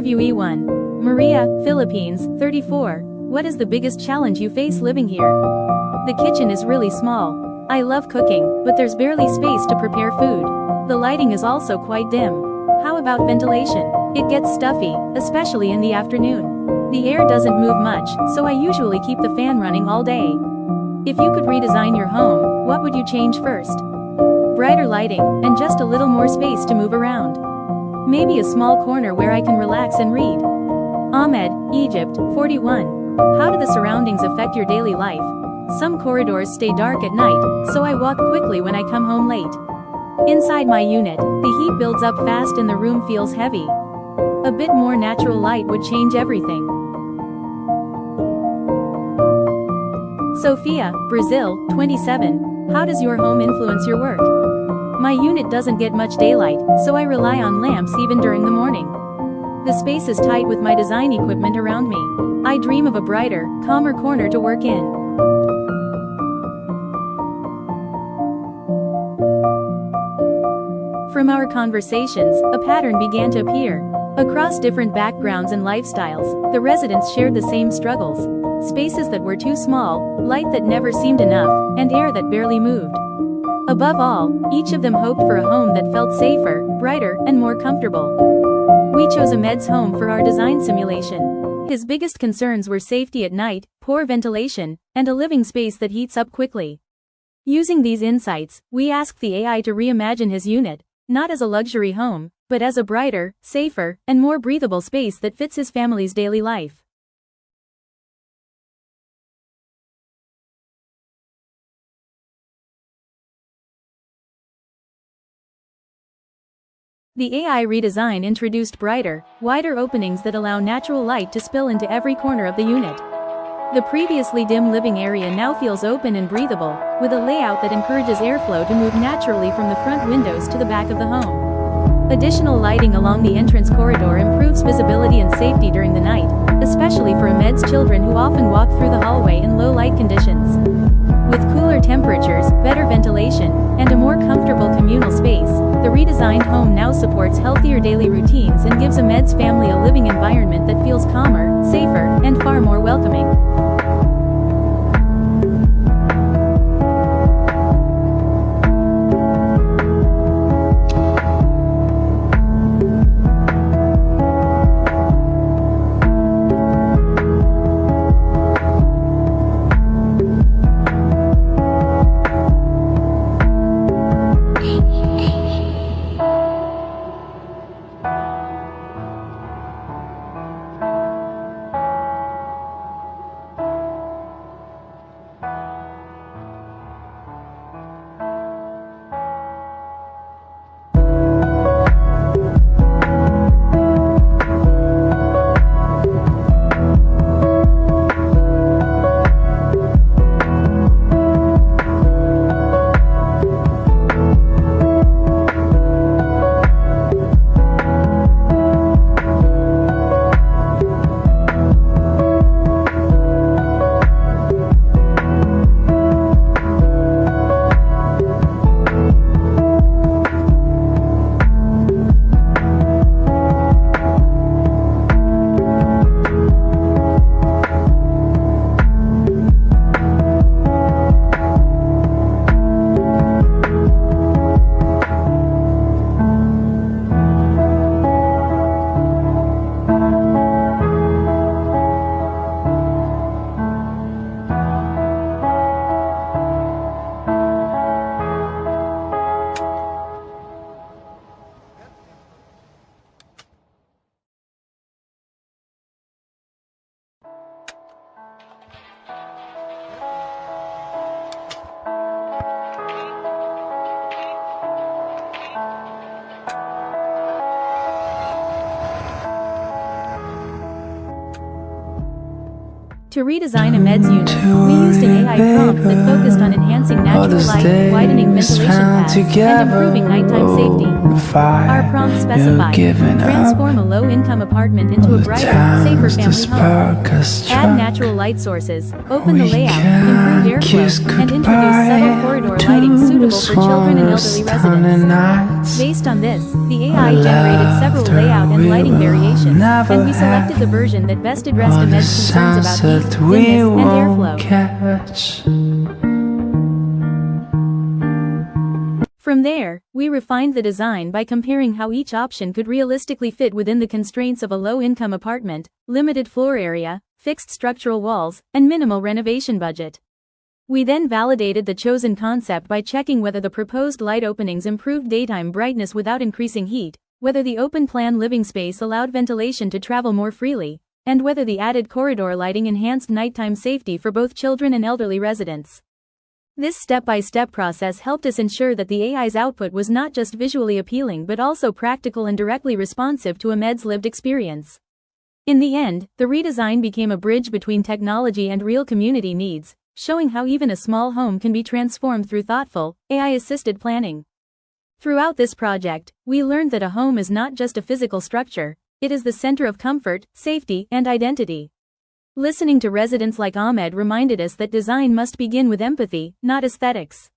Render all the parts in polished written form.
Interviewee 1. Maria, Philippines, 34. What is the biggest challenge you face living here? The kitchen is really small. I love cooking, but there's barely space to prepare food. The lighting is also quite dim. How about ventilation? It gets stuffy, especially in the afternoon. The air doesn't move much, so I usually keep the fan running all day. If you could redesign your home, what would you change first? Brighter lighting, and just a little more space to move around. Maybe a small corner where I can relax and read. Ahmed, Egypt, 41. How do the surroundings affect your daily life? Some corridors stay dark at night, so I walk quickly when I come home late. Inside my unit, the heat builds up fast and the room feels heavy. A bit more natural light would change everything. Sophia, Brazil, 27. How does your home influence your work? My unit doesn't get much daylight, so I rely on lamps even during the morning. The space is tight with my design equipment around me. I dream of a brighter, calmer corner to work in. From our conversations, a pattern began to appear. Across different backgrounds and lifestyles, the residents shared the same struggles. Spaces that were too small, light that never seemed enough, and air that barely moved. Above all, each of them hoped for a home that felt safer, brighter, and more comfortable. We chose Ahmed's home for our design simulation. His biggest concerns were safety at night, poor ventilation, and a living space that heats up quickly. Using these insights, we asked the AI to reimagine his unit, not as a luxury home, but as a brighter, safer, and more breathable space that fits his family's daily life. The AI redesign introduced brighter, wider openings that allow natural light to spill into every corner of the unit. The previously dim living area now feels open and breathable, with a layout that encourages airflow to move naturally from the front windows to the back of the home. Additional lighting along the entrance corridor improves visibility and safety during the night, especially for Ahmed's children who often walk through the hallway in low light conditions. With cooler temperatures, better ventilation, and a more comfortable communal space, the redesigned home now supports healthier daily routines and gives Ahmed's family a living environment that feels calmer, safer, and far more welcoming. To redesign Ahmed's unit, we used an AI prompt that focused on enhancing natural light, widening ventilation paths, and improving nighttime safety. Our prompt specified, transform a low-income apartment into a brighter, safer family home. Add natural light sources, open the layout, improve airflow, and introduce subtle corridor lighting suitable for children and elderly residents. Based on this, the AI generated several layout and lighting variations, and we selected the version that best addressed Ahmed's concerns about heat, dimness, and airflow. From there, we refined the design by comparing how each option could realistically fit within the constraints of a low-income apartment, limited floor area, fixed structural walls, and minimal renovation budget. We then validated the chosen concept by checking whether the proposed light openings improved daytime brightness without increasing heat, whether the open-plan living space allowed ventilation to travel more freely, and whether the added corridor lighting enhanced nighttime safety for both children and elderly residents. This step-by-step process helped us ensure that the AI's output was not just visually appealing but also practical and directly responsive to Ahmed's lived experience. In the end, the redesign became a bridge between technology and real community needs, showing how even a small home can be transformed through thoughtful, AI-assisted planning. Throughout this project, we learned that a home is not just a physical structure, it is the center of comfort, safety, and identity. Listening to residents like Ahmed reminded us that design must begin with empathy, not aesthetics.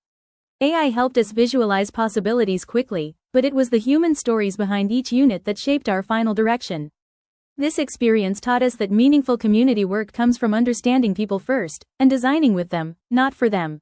AI helped us visualize possibilities quickly, but it was the human stories behind each unit that shaped our final direction. This experience taught us that meaningful community work comes from understanding people first, and designing with them, not for them.